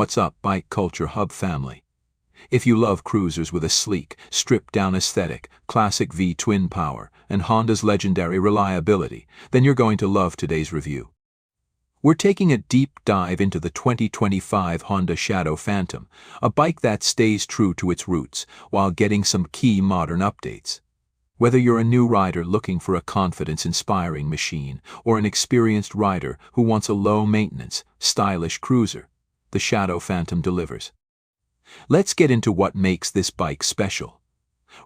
What's up, Bike Culture Hub family? If you love cruisers with a sleek, stripped-down aesthetic, classic V-twin power, and Honda's legendary reliability, then you're going to love today's review. We're taking a deep dive into the 2025 Honda Shadow Phantom, a bike that stays true to its roots while getting some key modern updates. Whether you're a new rider looking for a confidence-inspiring machine or an experienced rider who wants a low-maintenance, stylish cruiser, the Shadow Phantom delivers. Let's get into what makes this bike special.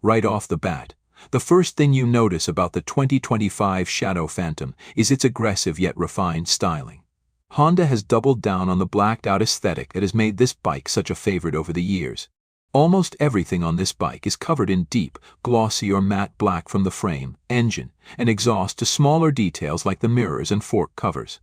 Right off the bat, the first thing you notice about the 2025 Shadow Phantom is its aggressive yet refined styling. Honda has doubled down on the blacked-out aesthetic that has made this bike such a favorite over the years. Almost everything on this bike is covered in deep, glossy or matte black from the frame, engine, and exhaust to smaller details like the mirrors and fork covers.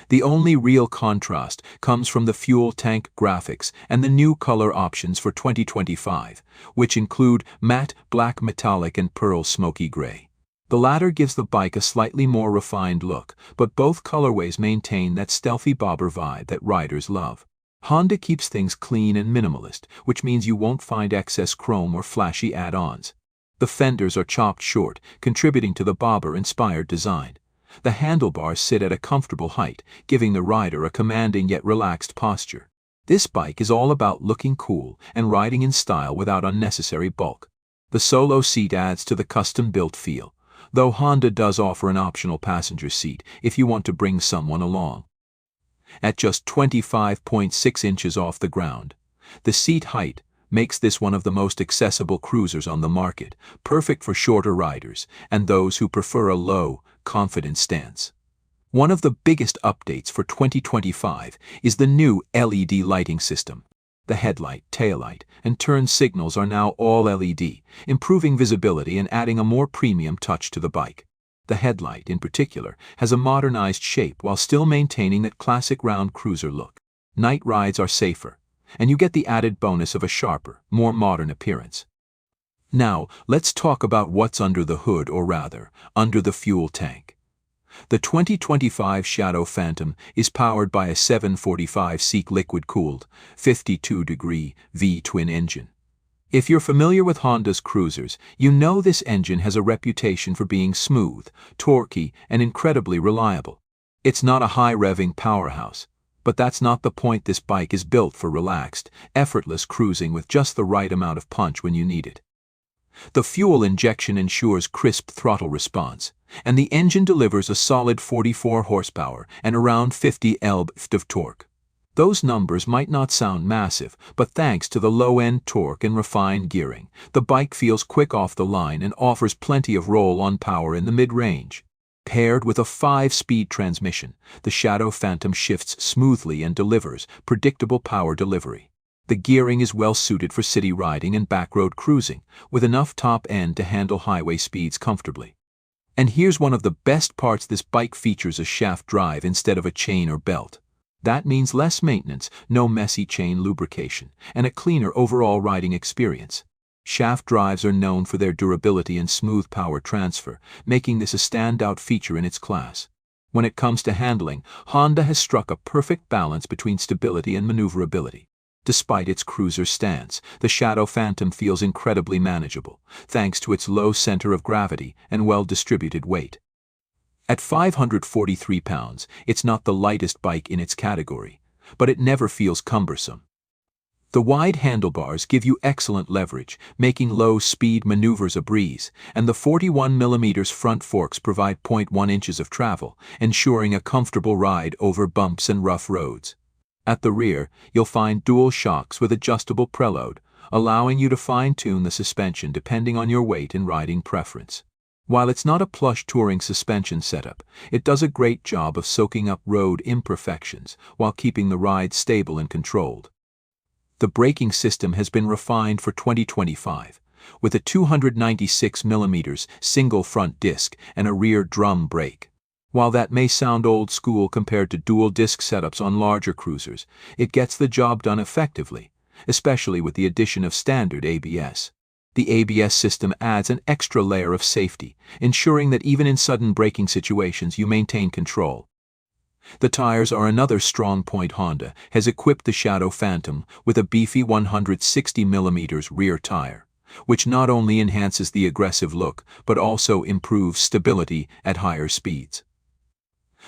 The only real contrast comes from the fuel tank graphics and the new color options for 2025, which include matte black metallic and pearl smoky gray. The latter gives the bike a slightly more refined look, but both colorways maintain that stealthy bobber vibe that riders love. Honda keeps things clean and minimalist, which means you won't find excess chrome or flashy add-ons. The fenders are chopped short, contributing to the bobber-inspired design. The handlebars sit at a comfortable height, giving the rider a commanding yet relaxed posture. This bike is all about looking cool and riding in style without unnecessary bulk. The solo seat adds to the custom-built feel, though Honda does offer an optional passenger seat if you want to bring someone along. At just 25.6 inches off the ground, the seat height makes this one of the most accessible cruisers on the market, perfect for shorter riders and those who prefer a low, confident stance. One of the biggest updates for 2025 is the new LED lighting system. The headlight, taillight, and turn signals are now all LED, improving visibility and adding a more premium touch to the bike. The headlight, in particular, has a modernized shape while still maintaining that classic round cruiser look. Night rides are safer, and you get the added bonus of a sharper, more modern appearance. Now, let's talk about what's under the hood, or rather, under the fuel tank. The 2025 Shadow Phantom is powered by a 745-seat liquid-cooled, 52-degree V-twin engine. If you're familiar with Honda's cruisers, you know this engine has a reputation for being smooth, torquey, and incredibly reliable. It's not a high-revving powerhouse, but that's not the point. This bike is built for relaxed, effortless cruising with just the right amount of punch when you need it. The fuel injection ensures crisp throttle response, and the engine delivers a solid 44 horsepower and around 50 lb-ft of torque. Those numbers might not sound massive, but thanks to the low-end torque and refined gearing, the bike feels quick off the line and offers plenty of roll-on power in the mid-range. Paired with a 5-speed transmission, the Shadow Phantom shifts smoothly and delivers predictable power delivery. The gearing is well suited for city riding and backroad cruising, with enough top end to handle highway speeds comfortably. And here's one of the best parts: this bike features a shaft drive instead of a chain or belt. That means less maintenance, no messy chain lubrication, and a cleaner overall riding experience. Shaft drives are known for their durability and smooth power transfer, making this a standout feature in its class. When it comes to handling, Honda has struck a perfect balance between stability and maneuverability. Despite its cruiser stance, the Shadow Phantom feels incredibly manageable, thanks to its low center of gravity and well-distributed weight. At 543 pounds, it's not the lightest bike in its category, but it never feels cumbersome. The wide handlebars give you excellent leverage, making low-speed maneuvers a breeze, and the 41mm front forks provide 0.1 inches of travel, ensuring a comfortable ride over bumps and rough roads. At the rear, you'll find dual shocks with adjustable preload, allowing you to fine-tune the suspension depending on your weight and riding preference. While it's not a plush touring suspension setup, it does a great job of soaking up road imperfections while keeping the ride stable and controlled. The braking system has been refined for 2025, with a 296mm single front disc and a rear drum brake. While that may sound old school compared to dual disc setups on larger cruisers, it gets the job done effectively, especially with the addition of standard ABS. The ABS system adds an extra layer of safety, ensuring that even in sudden braking situations you maintain control. The tires are another strong point. Honda has equipped the Shadow Phantom with a beefy 160mm rear tire, which not only enhances the aggressive look but also improves stability at higher speeds.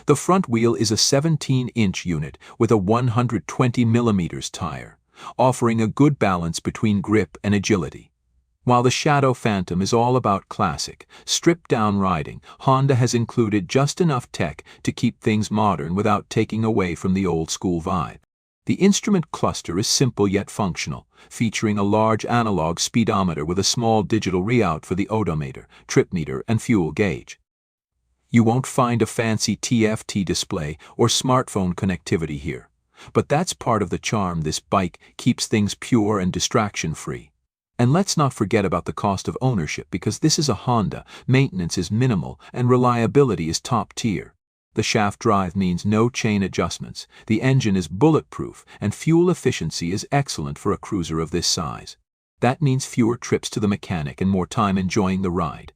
The front wheel is a 17-inch unit with a 120mm tire, offering a good balance between grip and agility. While the Shadow Phantom is all about classic, stripped-down riding, Honda has included just enough tech to keep things modern without taking away from the old-school vibe. The instrument cluster is simple yet functional, featuring a large analog speedometer with a small digital readout for the odometer, trip meter, and fuel gauge. You won't find a fancy TFT display or smartphone connectivity here, but that's part of the charm. This bike keeps things pure and distraction-free. And let's not forget about the cost of ownership, because this is a Honda. Maintenance is minimal and reliability is top tier. The shaft drive means no chain adjustments, the engine is bulletproof, and fuel efficiency is excellent for a cruiser of this size. That means fewer trips to the mechanic and more time enjoying the ride.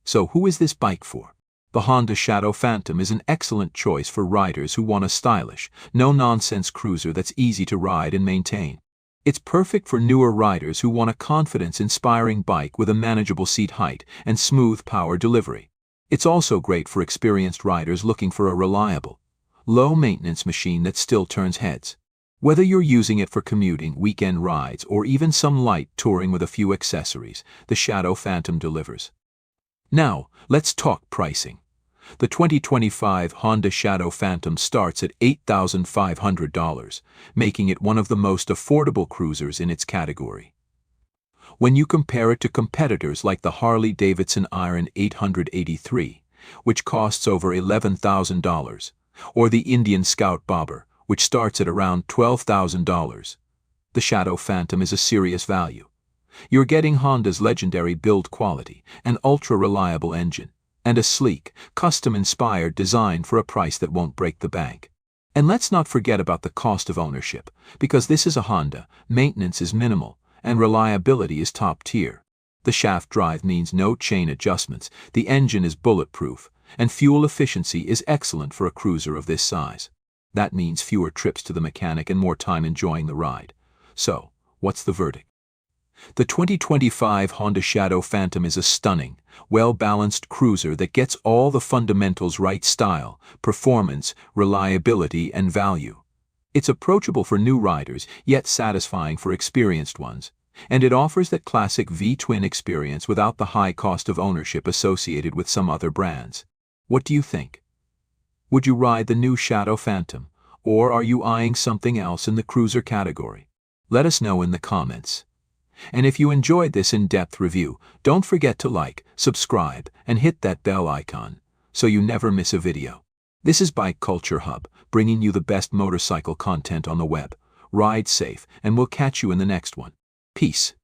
So who is this bike for? The Honda Shadow Phantom is an excellent choice for riders who want a stylish, no-nonsense cruiser that's easy to ride and maintain. It's perfect for newer riders who want a confidence-inspiring bike with a manageable seat height and smooth power delivery. It's also great for experienced riders looking for a reliable, low-maintenance machine that still turns heads. Whether you're using it for commuting, weekend rides, or even some light touring with a few accessories, the Shadow Phantom delivers. Now, let's talk pricing. The 2025 Honda Shadow Phantom starts at $8,500, making it one of the most affordable cruisers in its category. When you compare it to competitors like the Harley-Davidson Iron 883, which costs over $11,000, or the Indian Scout Bobber, which starts at around $12,000, the Shadow Phantom is a serious value. You're getting Honda's legendary build quality, an ultra-reliable engine, and a sleek, custom-inspired design for a price that won't break the bank. And let's not forget about the cost of ownership, because this is a Honda. Maintenance is minimal, and reliability is top tier. The shaft drive means no chain adjustments, the engine is bulletproof, and fuel efficiency is excellent for a cruiser of this size. That means fewer trips to the mechanic and more time enjoying the ride. So, what's the verdict? The 2025 Honda Shadow Phantom is a stunning, well-balanced cruiser that gets all the fundamentals right: style, performance, reliability, and value. It's approachable for new riders, yet satisfying for experienced ones, and it offers that classic V-twin experience without the high cost of ownership associated with some other brands. What do you think? Would you ride the new Shadow Phantom, or are you eyeing something else in the cruiser category? Let us know in the comments. And if you enjoyed this in-depth review, don't forget to like, subscribe, and hit that bell icon, so you never miss a video. This is Bike Culture Hub, bringing you the best motorcycle content on the web. Ride safe, and we'll catch you in the next one. Peace.